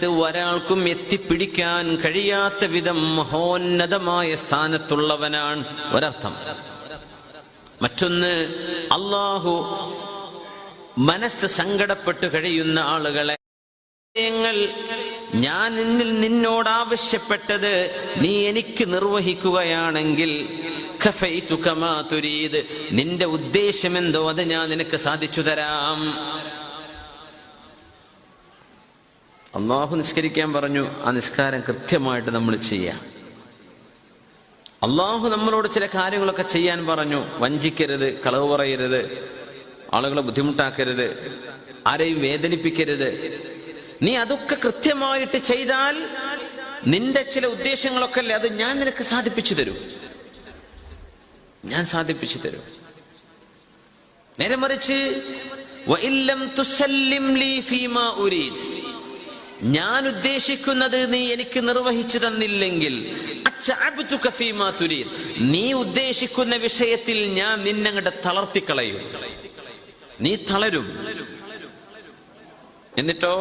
ലോകത്ത് ഒരാൾക്കും എത്തിപ്പിടിക്കാൻ കഴിയാത്ത വിധം മഹോന്നതമായ സ്ഥാനത്തുള്ളവനാണ് ഒരർത്ഥം. മറ്റൊന്ന്, അല്ലാഹു മനസ്സ് സങ്കടപ്പെട്ട് കഴിയുന്ന ആളുകളെ ഞാൻ നിന്നോട് ആവശ്യപ്പെട്ടത് നീ എനിക്ക് നിർവഹിക്കുകയാണെങ്കിൽ ഖഫൈതുക മാ തുരീദ്, നിന്റെ ഉദ്ദേശം എന്തോ അത് ഞാൻ നിനക്ക് സാധിച്ചു തരാം. അല്ലാഹു നിസ്കരിക്കാൻ പറഞ്ഞു, ആ നിസ്കാരം കൃത്യമായിട്ട് നമ്മൾ ചെയ്യാം. അല്ലാഹു നമ്മളോട് ചില കാര്യങ്ങളൊക്കെ ചെയ്യാൻ പറഞ്ഞു, വഞ്ചിക്കരുത്, കളവ് പറയരുത്, ആളുകളെ ബുദ്ധിമുട്ടാക്കരുത്, ആരെയും വേദനിപ്പിക്കരുത്. നീ അതൊക്കെ കൃത്യമായിട്ട് ചെയ്താൽ നിന്റെ ചില ഉദ്ദേശങ്ങളൊക്കെ അല്ലേ, അത് ഞാൻ നിനക്ക് സാധിപ്പിച്ചു തരും, ഞാൻ സാധിപ്പിച്ചു തരും. നേരെ മറിച്ച് വഇല്ലം തുസല്ലിം ലീ ഫീമാ ഉരീദ്, ഞാൻ ഉദ്ദേശിക്കുന്നത് നീ എനിക്ക് നിർവഹിച്ചു തന്നില്ലെങ്കിൽ അച്അബ്തുക ഫീമാ തുരീദ്, നീ ഉദ്ദേശിക്കുന്ന വിഷയത്തിൽ ഞാൻ നിന്നങ്ങട്ട് തളർത്തിക്കളയും, നീ തളരും. എന്നിട്ടോ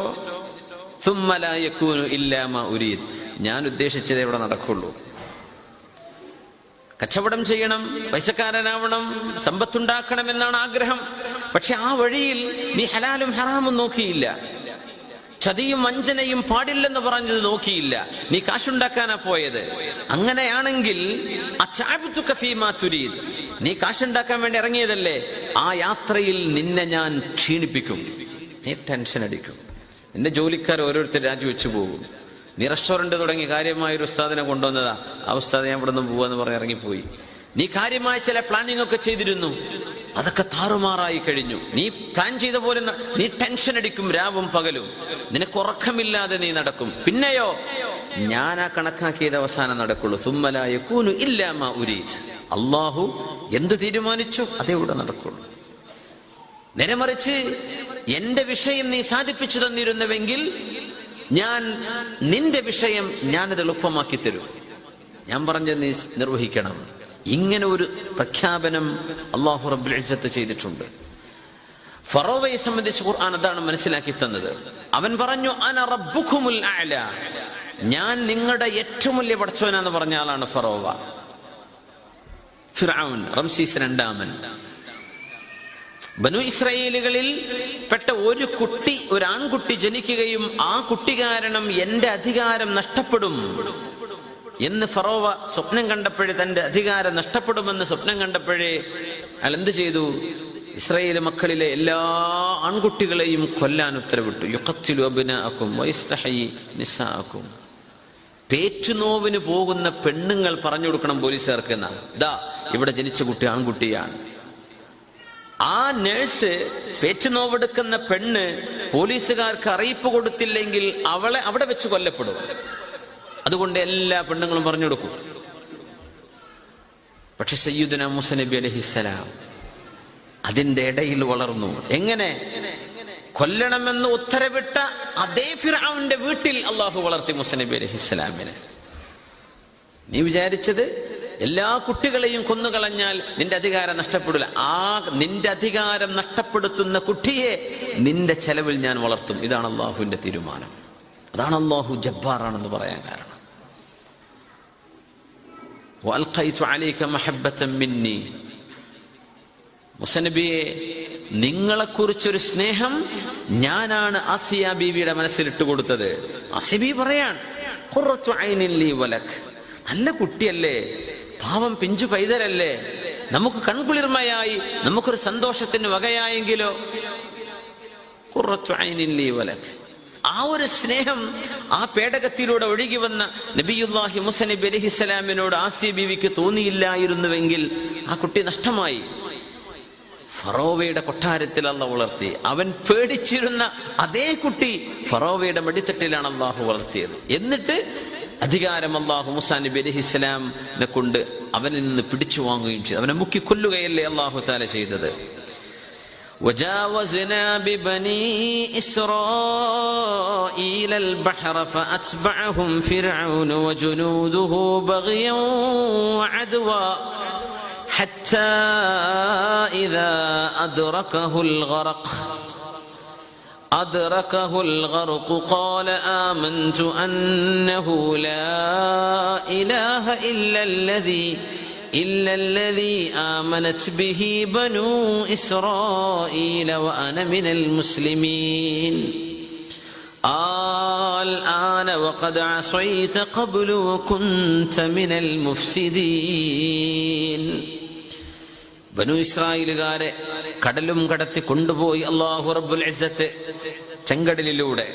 ثم لا يكون إلا ما أريد, ഞാൻ ഉദ്ദേശിച്ചതേ ഇവിടെ നടക്കുള്ളൂ. കച്ചവടം ചെയ്യണം, പൈസക്കാരനാവണം, സമ്പത്തുണ്ടാക്കണം എന്നാണ് ആഗ്രഹം. പക്ഷെ ആ വഴിയിൽ നീ ഹലാലും ഹറാമും നോക്കിയില്ല, ചതിയും വഞ്ചനയും പാടില്ലെന്ന് പറഞ്ഞത് നോക്കിയില്ല, നീ കാശുണ്ടാക്കാനാ പോയത്. അങ്ങനെയാണെങ്കിൽ അച്അബ്തുക ഫീമാ തുരീദ്, നീ കാശുണ്ടാക്കാൻ വേണ്ടി ഇറങ്ങിയതല്ലേ, ആ യാത്രയിൽ നിന്നെ ഞാൻ ക്ഷീണിപ്പിക്കും, നീ ടെൻഷൻ അടിക്കും, നിന്റെ ജോലിക്കാർ ഓരോരുത്തർ രാജിവെച്ചു പോകും. നീ റെസ്റ്റോറന്റ് തുടങ്ങി കാര്യമായൊരു ഉസ്താദിനെ കൊണ്ടുവന്നതാ, ആ ഉസ്താദ് ഞാൻ ഇവിടെ നിന്ന് പോവാന്ന് പറഞ്ഞ് ഇറങ്ങിപ്പോയി. നീ കാര്യമായ ചില പ്ലാനിങ് ഒക്കെ ചെയ്തിരുന്നു, അതൊക്കെ താറുമാറായി കഴിഞ്ഞു. നീ പ്ലാൻ ചെയ്ത പോലെ നീ ടെൻഷൻ അടിക്കും, രാവും പകലും, നിനക്ക് ഉറക്കമില്ലാതെ നീ നടക്കും. പിന്നെയോ ഞാൻ ആ കണക്കാക്കിയത് അവസാനം നടക്കുള്ളൂ. സുമ്മ ലാ യകൂനു ഇല്ലാ മാ ഉരീദ്, അല്ലാഹു എന്ത് തീരുമാനിച്ചു അതേ ഇവിടെ നടക്കുള്ളൂ. നേരെ മറിച്ച് എന്റെ വിഷയം നീ സാധിപ്പിച്ചു തന്നിരുന്നുവെങ്കിൽ ഞാൻ നിന്റെ വിഷയം ഞാനത് എളുപ്പമാക്കി തരും, ഞാൻ പറഞ്ഞത് നീ നിർവഹിക്കണം. ഇങ്ങനെ ഒരു പ്രഖ്യാപനം അല്ലാഹു റബ്ബുൽ ഇസ്സത്ത് ചെയ്തിട്ടുണ്ട്. ഫറോവയെ സംബന്ധിച്ച് ഖുർആൻ അതാണ് മനസ്സിലാക്കി തന്നത്. അവൻ പറഞ്ഞു അന റബ്ബുകുമുൽ അഅല, ഞാൻ നിങ്ങളുടെ ഏറ്റവും വലിയ പടച്ചവനാന്ന് പറഞ്ഞ ആളാണ് ഫറോവ. ഫിർഔൻ, റംസീസ് രണ്ടാമൻ. ബനു ഇസ്രായേലുകളിൽ പെട്ട ഒരു കുട്ടി, ഒരു ആൺകുട്ടി ജനിക്കുകയും ആ കുട്ടി കാരണം എന്റെ അധികാരം നഷ്ടപ്പെടും എന്ന് ഫറോവ സ്വപ്നം കണ്ടപ്പോഴേ, തന്റെ അധികാരം നഷ്ടപ്പെടുമെന്ന് സ്വപ്നം കണ്ടപ്പോഴേ അയാൾ എന്ത് ചെയ്തു? ഇസ്രായേൽ മക്കളിലെ എല്ലാ ആൺകുട്ടികളെയും കൊല്ലാൻ ഉത്തരവിട്ടു. യുഖത്തിലു അബ്നാഅക്കും വയസ്തഹയി നിസാഅക്കും. പേറ്റുനോവിന് പോകുന്ന പെണ്ണുങ്ങൾ പറഞ്ഞു കൊടുക്കണം പോലീസുകാർക്ക്, എന്നാ ദാ ഇവിടെ ജനിച്ച കുട്ടി ആൺകുട്ടിയാണ്. ആ നേഴ്സ് പേറ്റുനോവെടുക്കുന്ന പെണ്ണ് പോലീസുകാർക്ക് അറിയിപ്പ് കൊടുത്തില്ലെങ്കിൽ അവളെ അവിടെ വെച്ച് കൊല്ലപ്പെടും. അതുകൊണ്ട് എല്ലാ പെണ്ണുങ്ങളും പറഞ്ഞു കൊടുക്കും. പക്ഷെ സയ്യിദുനാ മൂസ നബി അലൈഹിസ്സലാം അതിന്റെ ഇടയിൽ വളർന്നു. എങ്ങനെ? കൊല്ലണമെന്ന് ഉത്തരവിട്ട അതേ ഫിർഔന്റെ വീട്ടിൽ അള്ളാഹു വളർത്തി മൂസ നബി അലൈഹിസ്സലാമിനെ. നീ വിചാരിച്ചത് എല്ലാ കുട്ടികളെയും കൊന്നുകളഞ്ഞാൽ നിന്റെ അധികാരം നഷ്ടപ്പെടില്ല. ആ നിന്റെ അധികാരം നഷ്ടപ്പെടുത്തുന്ന കുട്ടിയെ നിന്റെ ചെലവിൽ ഞാൻ വളർത്തും. ഇതാണ് അള്ളാഹുവിന്റെ തീരുമാനം. അതാണ് അള്ളാഹു ജബ്ബാറാണെന്ന് പറയാൻ കാരണം. വഅൽഖൈതു അലൈക മഹബ്ബതൻ മിന്നി, മൂസ നബിയെ നിങ്ങളെക്കുറിച്ചൊരു സ്നേഹം ഞാനാണ് ആസിയ ബീവിയുടെ മനസ്സിലിട്ട് കൊടുത്തത്. ആസിയ ബീവി പറയാൻ ഖുർറത്തു ഐനിൻ ലീ വലക്, നല്ല കുട്ടിയല്ലേ, പാവം പിഞ്ചു പൈതലല്ലേ, നമുക്ക് കൺകുളിർമയായി, നമുക്കൊരു സന്തോഷത്തിന് വകയായെങ്കിലോ. ഖുർറത്തു ഐനിൻ ലീ വലക്, ആ ഒരു സ്നേഹം ആ പേടകത്തിലൂടെ ഒഴുകി വന്ന നബിയുല്ലാഹി മൂസ നബി അലൈഹിസ്സലാമിനോട് ആസിയ ബീവിക്ക് തോന്നിയില്ലായിരുന്നുവെങ്കിൽ ആ കുട്ടി നഷ്ടമായി. ഫറോവയുടെ കൊട്ടാരത്തിൽ അല്ലാഹു വളർത്തി. അവൻ പേടിച്ചിരുന്ന അതേ കുട്ടി ഫറോവയുടെ മടിത്തട്ടിലാണ് അല്ലാഹു വളർത്തിയത്. എന്നിട്ട് അധികാരം അല്ലാഹു മൂസാ നബി അലൈഹിസ്സലാമിനെ കൊണ്ട് അവനിൽ നിന്ന് പിടിച്ചു വാങ്ങുകയും ചെയ്തു. അവനെ മുക്കി കൊല്ലുകയല്ലേ അല്ലാഹു തആല ചെയ്തത്. وجاوزنا ببني إسرائيل البحر فأتبعهم فرعون وجنوده بغيا وعدوا حتى إذا أدركه الغرق أدركه الغرق قال آمنت أنه لا إله إلا الذي آمنت به بنو إسرائيل وأنا من المسلمين الآن وقد عصيت قبل وكنت من المفسدين. ബനു ഇസ്രായേലുകാരെ കടലും കടത്തി കൊണ്ടുപോയി അല്ലാഹു റബ്ബുൽ ഇസ്സത്ത് ചെങ്കടലിലൂടെ.